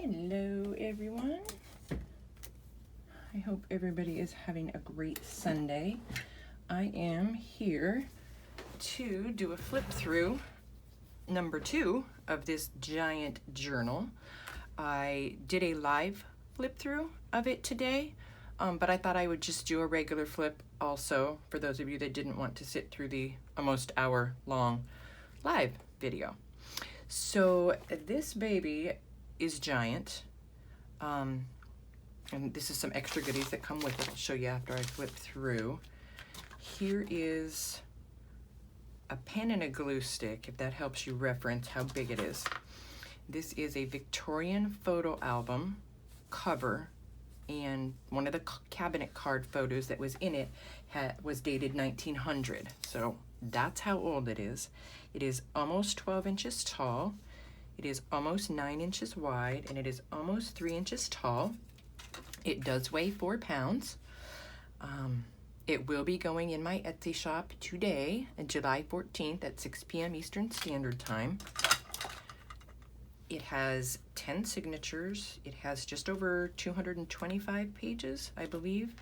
Hello everyone. I hope everybody is having a great Sunday. I am here to do a flip through number 2 of this giant journal. I did a live flip through of it today, but I thought I would just do a regular flip also for those of you that didn't want to sit through the almost hour long live video. So this baby is giant, and this is some extra goodies that come with it. I'll show you after I flip through. Here is a pen and a glue stick, if that helps you reference how big it is. This is a Victorian photo album cover, and one of the cabinet card photos that was in it was dated 1900, so that's how old it is. It is almost 12 inches tall. It is almost 9 inches wide, and it is almost 3 inches tall. It does weigh 4 pounds. It will be going in my Etsy shop today, July 14th at 6 p.m. Eastern Standard Time. It has 10 signatures. It has just over 225 pages, I believe,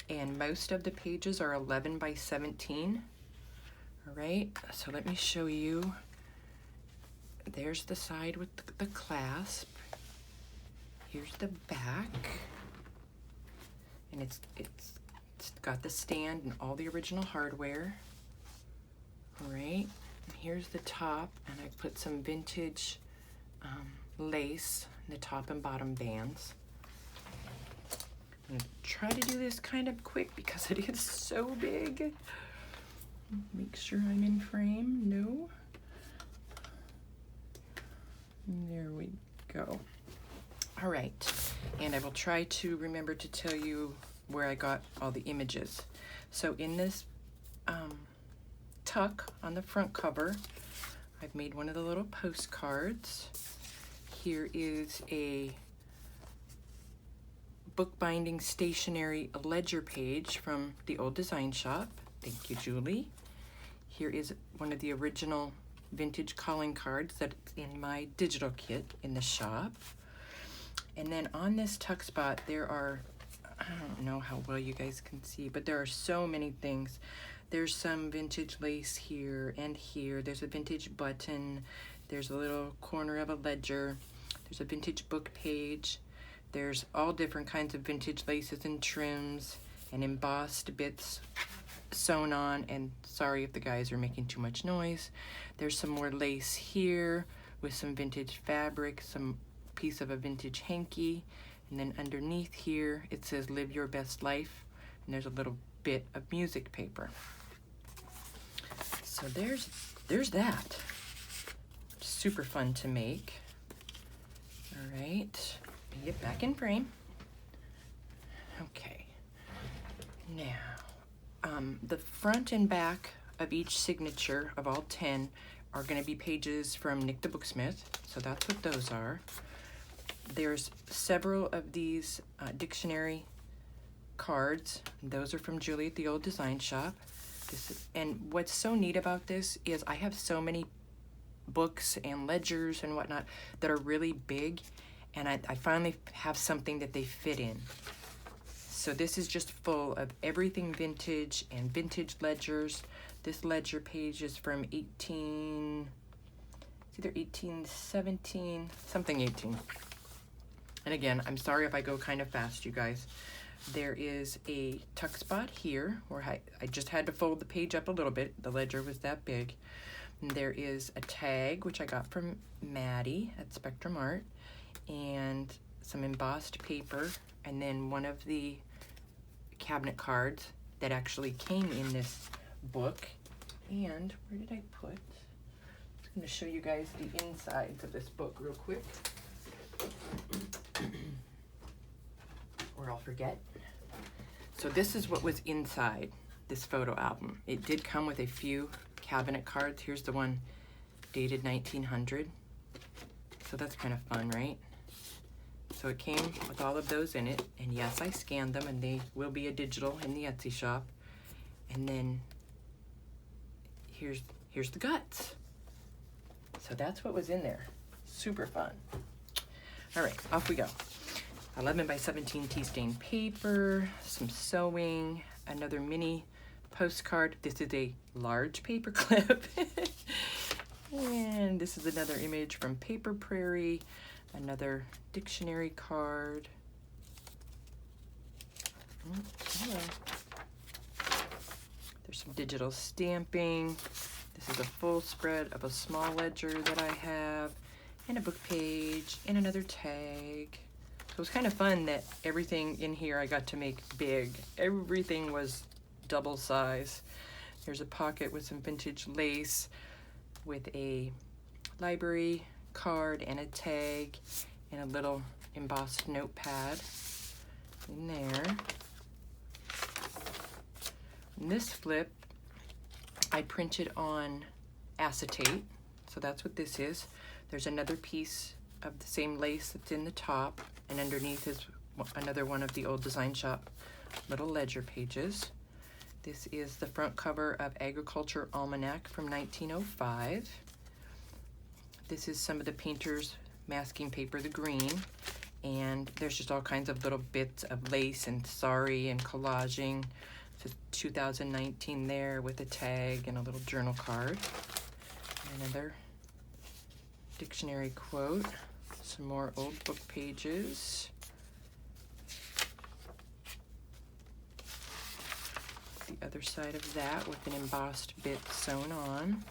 and most of the pages are 11 by 17. All right, so let me show you. There's the side with the clasp. Here's the back, and it's got the stand and all the original hardware. All right, and here's the top, and I put some vintage lace in the top and bottom bands. I'm gonna try to do this kind of quick because it is so big. Make sure I'm in frame. No. There we go. All right, and I will try to remember to tell you where I got all the images. So in this tuck on the front cover, I've made one of the little postcards. Here is a bookbinding stationery ledger page from the old design shop. Thank you, Julie. Here is one of the original vintage calling cards that's in my digital kit in the shop. And then on this tuck spot, there are, I don't know how well you guys can see, but there are so many things. There's some vintage lace here and here. There's a vintage button. There's a little corner of a ledger. There's a vintage book page. There's all different kinds of vintage laces and trims and embossed bits sewn on, and sorry if the guys are making too much noise. There's some more lace here with some vintage fabric, some piece of a vintage hanky, and then underneath here it says live your best life, and there's a little bit of music paper. So there's that. Super fun to make. All right, get back in frame. Okay, now the front and back of each signature of all 10 are going to be pages from Nick the Booksmith, so that's what those are. There's several of these dictionary cards. Those are from Julie at the Old Design Shop. And what's so neat about this is I have so many books and ledgers and whatnot that are really big, and I finally have something that they fit in. So this is just full of everything vintage and vintage ledgers. This ledger page is from it's either 1817, something 18. And again, I'm sorry if I go kind of fast, you guys. There is a tuck spot here where I just had to fold the page up a little bit. The ledger was that big. And there is a tag, which I got from Maddie at Spectrum Art, and some embossed paper, and then one of the cabinet cards that actually came in this book. And where did I put? I'm going to show you guys the insides of this book real quick, or I'll forget. So this is what was inside this photo album. It did come with a few cabinet cards. Here's the one dated 1900. So that's kind of fun, right? So it came with all of those in it, and yes, I scanned them, and they will be a digital in the Etsy shop. And then here's the guts. So that's what was in there. Super fun. All right, off we go. 11 by 17 tea stain paper, some sewing, another mini postcard. This is a large paper clip. And this is another image from Paper Prairie, another dictionary card. Oh, hello. There's some digital stamping. This is a full spread of a small ledger that I have, and a book page, and another tag. So it was kind of fun that everything in here I got to make big. Everything was double size. There's a pocket with some vintage lace with a library card and a tag and a little embossed notepad in there. In this flip, I printed on acetate, so that's what this is. There's another piece of the same lace that's in the top, and underneath is another one of the old Design Shop little ledger pages. This is the front cover of Agriculture Almanac from 1905. This is some of the painter's masking paper, the green, and there's just all kinds of little bits of lace and sari and collaging. It's 2019 there with a tag and a little journal card. Another dictionary quote, some more old book pages. The other side of that with an embossed bit sewn on.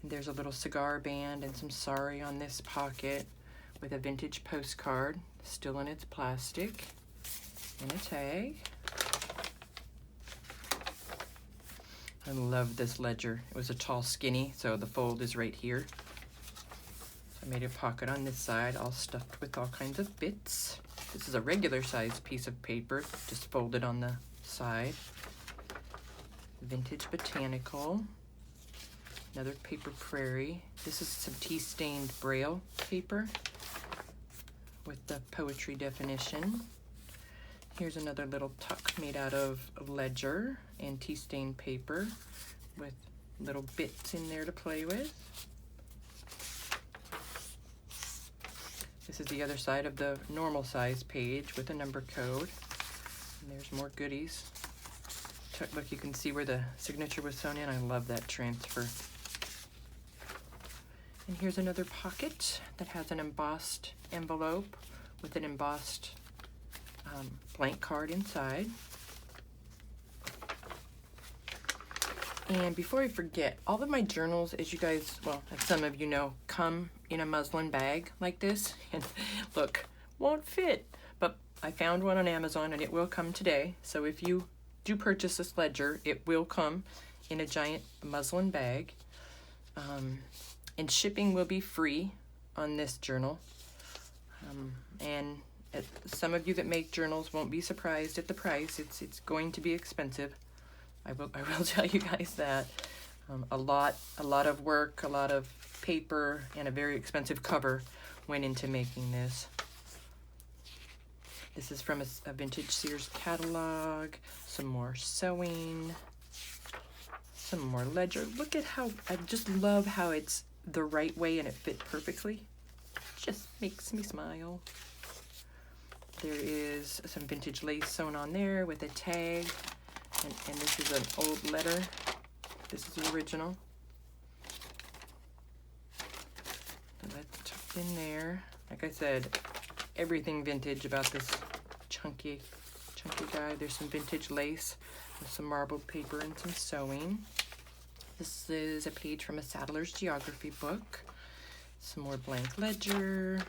And there's a little cigar band and some sari on this pocket with a vintage postcard still in its plastic and a tag. I love this ledger. It was a tall skinny, so the fold is right here. So I made a pocket on this side, all stuffed with all kinds of bits. This is a regular sized piece of paper, just folded on the side. Vintage Botanical. Another Paper Prairie. This is some tea-stained Braille paper with the poetry definition. Here's another little tuck made out of ledger and tea-stained paper with little bits in there to play with. This is the other side of the normal size page with a number code. And there's more goodies. Look, you can see where the signature was sewn in. I love that transfer. And here's another pocket that has an embossed envelope with an embossed blank card inside. And before I forget, all of my journals, as you guys, well, as some of you know, come in a muslin bag like this. And look, won't fit, but I found one on Amazon and it will come today. So if you do purchase this ledger, it will come in a giant muslin bag. And shipping will be free on this journal. And some of you that make journals won't be surprised at the price. It's going to be expensive. I will tell you guys that. A lot of work, a lot of paper, and a very expensive cover went into making this. This is from a vintage Sears catalog. Some more sewing. Some more ledger. Look at how, I just love how it's the right way and it fit perfectly. Just makes me smile. There is some vintage lace sewn on there with a tag. And this is an old letter. This is the original. So that's tucked in there. Like I said, everything vintage about this chunky guy. There's some vintage lace with some marbled paper and some sewing. This is a page from a Saddler's Geography book. Some more blank ledger.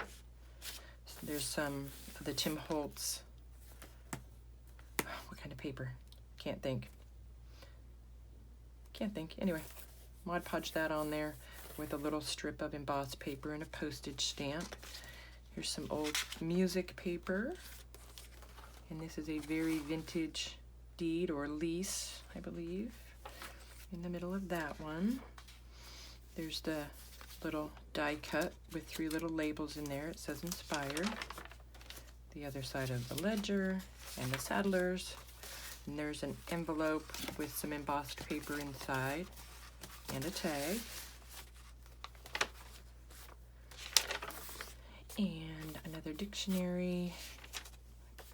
There's some of the Tim Holtz. What kind of paper? Can't think. Anyway, Mod Podge that on there with a little strip of embossed paper and a postage stamp. Here's some old music paper. And this is a very vintage deed or lease, I believe. In the middle of that one, there's the little die cut with 3 little labels in there. It says Inspired. The other side of the ledger and the Saddlers. And there's an envelope with some embossed paper inside and a tag. And another dictionary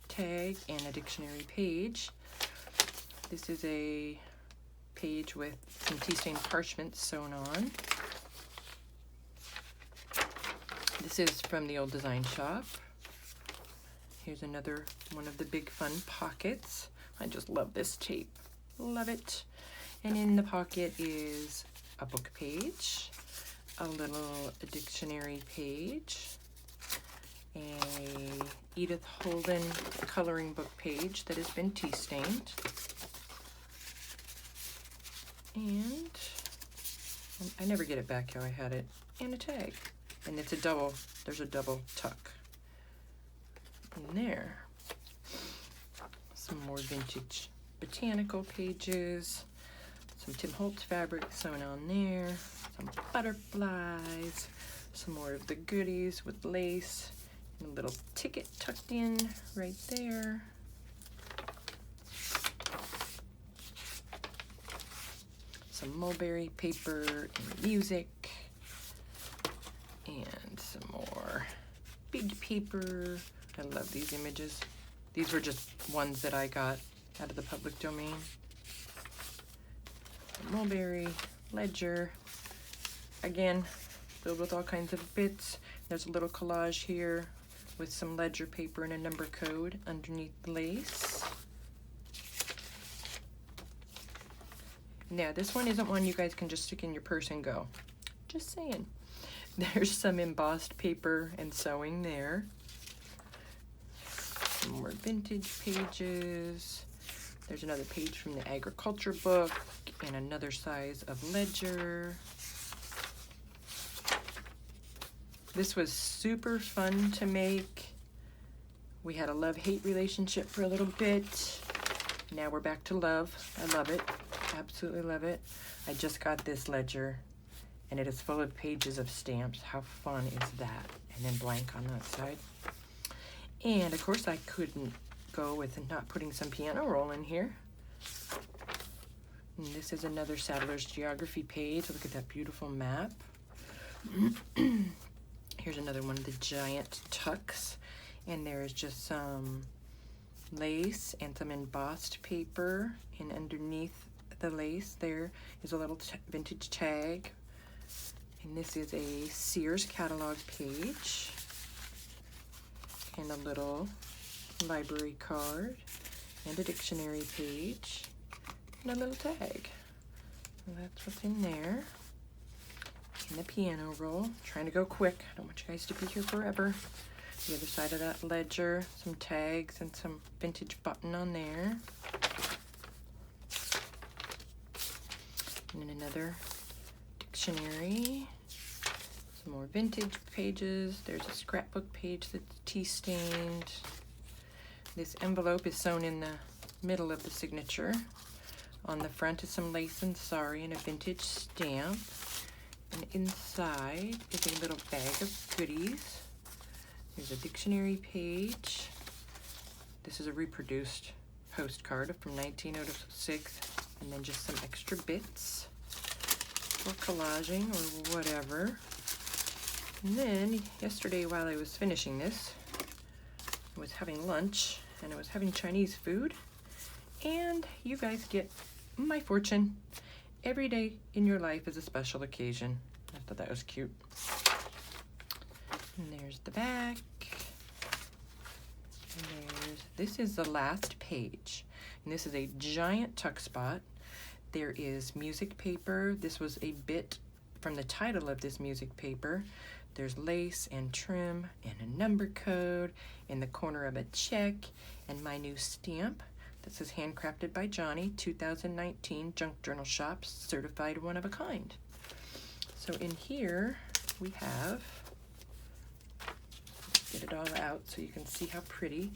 tag and a dictionary page. This is a page with some tea stain parchment sewn on. This is from the old design shop. Here's another one of the big fun pockets. I just love this tape. Love it. And in the pocket is a book page, a little dictionary page, a Edith Holden coloring book page that has been tea stained, and I never get it back how I had it, and a tag. And it's a double, there's a double tuck in there. Some more vintage botanical pages, some Tim Holtz fabric sewn on there, some butterflies, some more of the goodies with lace, and a little ticket tucked in right there. Some mulberry paper and music, and some more big paper. I love these images. These were just ones that I got out of the public domain. Mulberry ledger, again filled with all kinds of bits. There's a little collage here with some ledger paper and a number code underneath the lace. Now this one isn't one you guys can just stick in your purse and go. Just saying. There's some embossed paper and sewing there. Some more vintage pages. There's another page from the agriculture book and another size of ledger. This was super fun to make. We had a love-hate relationship for a little bit. Now we're back to love. I love it. Absolutely love it. I just got this ledger and it is full of pages of stamps. How fun is that? And then blank on that side. And of course I couldn't go with not putting some piano roll in here. And this is another Saddler's Geography page. Look at that beautiful map. Here's another one of the giant tucks. And there's just some lace and some embossed paper. And underneath the lace there is a little vintage tag. And this is a Sears catalog page. And a little library card. And a dictionary page. And a little tag. And that's what's in there. And the piano roll. Trying to go quick. I don't want you guys to be here forever. The other side of that ledger. Some tags and some vintage button on there. And then another dictionary. Some more vintage pages. There's a scrapbook page that's tea stained. This envelope is sewn in the middle of the signature. On the front is some lace and sari and a vintage stamp. And inside is a little bag of goodies. There's a dictionary page. This is a reproduced postcard from 1906. And then just some extra bits for collaging or whatever. And then yesterday while I was finishing this, I was having lunch and I was having Chinese food. And you guys get my fortune. Every day in your life is a special occasion. I thought that was cute. And there's the back. And this is the last page. And this is a giant tuck spot. There is music paper. This was a bit from the title of this music paper. There's lace and trim and a number code in the corner of a check and my new stamp. This is handcrafted by Johnny, 2019 Junk Journal Shop, certified one of a kind. So in here we have, get it all out so you can see how pretty.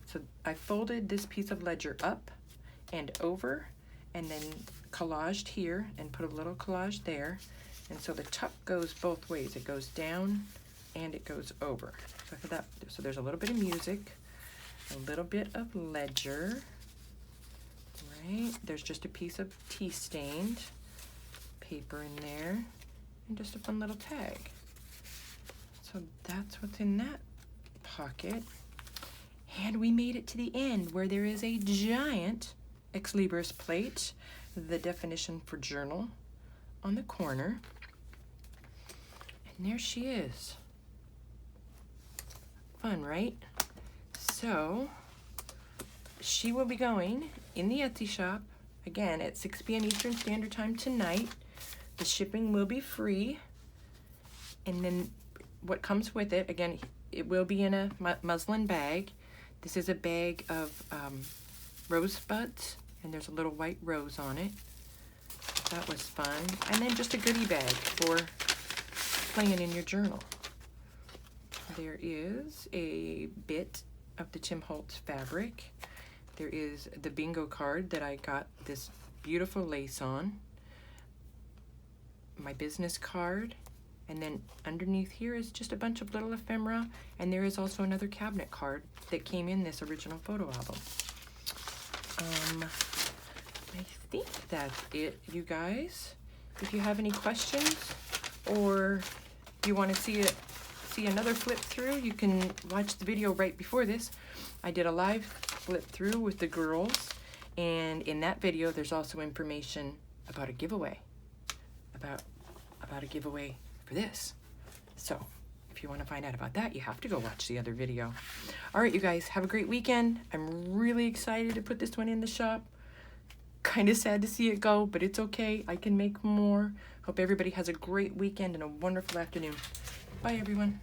So I folded this piece of ledger up and over and then collaged here and put a little collage there. And so the tuck goes both ways. It goes down and it goes over. So there's a little bit of music, a little bit of ledger. Right, there's just a piece of tea stained paper in there and just a fun little tag. So that's what's in that pocket. And we made it to the end where there is a giant Ex Libris plate, the definition for journal, on the corner. And there she is. Fun, right? So she will be going in the Etsy shop again at 6 p.m. Eastern Standard Time tonight. The shipping will be free. And then what comes with it, again, it will be in a muslin bag. This is a bag of rosebuds, and there's a little white rose on it. That was fun. And then just a goodie bag for playing in your journal. There is a bit of the Tim Holtz fabric. There is the bingo card that I got this beautiful lace on. My business card. And then underneath here is just a bunch of little ephemera. And there is also another cabinet card that came in this original photo album. I think that's it, you guys. If you have any questions or you want to see another flip through, you can watch the video right before this. I did a live flip through with the girls, and in that video there's also information about a giveaway. About a giveaway for this. So if you want to find out about that, you have to go watch the other video. All right, you guys, have a great weekend. I'm really excited to put this one in the shop. Kind of sad to see it go, but it's okay. I can make more. Hope everybody has a great weekend and a wonderful afternoon. Bye, everyone.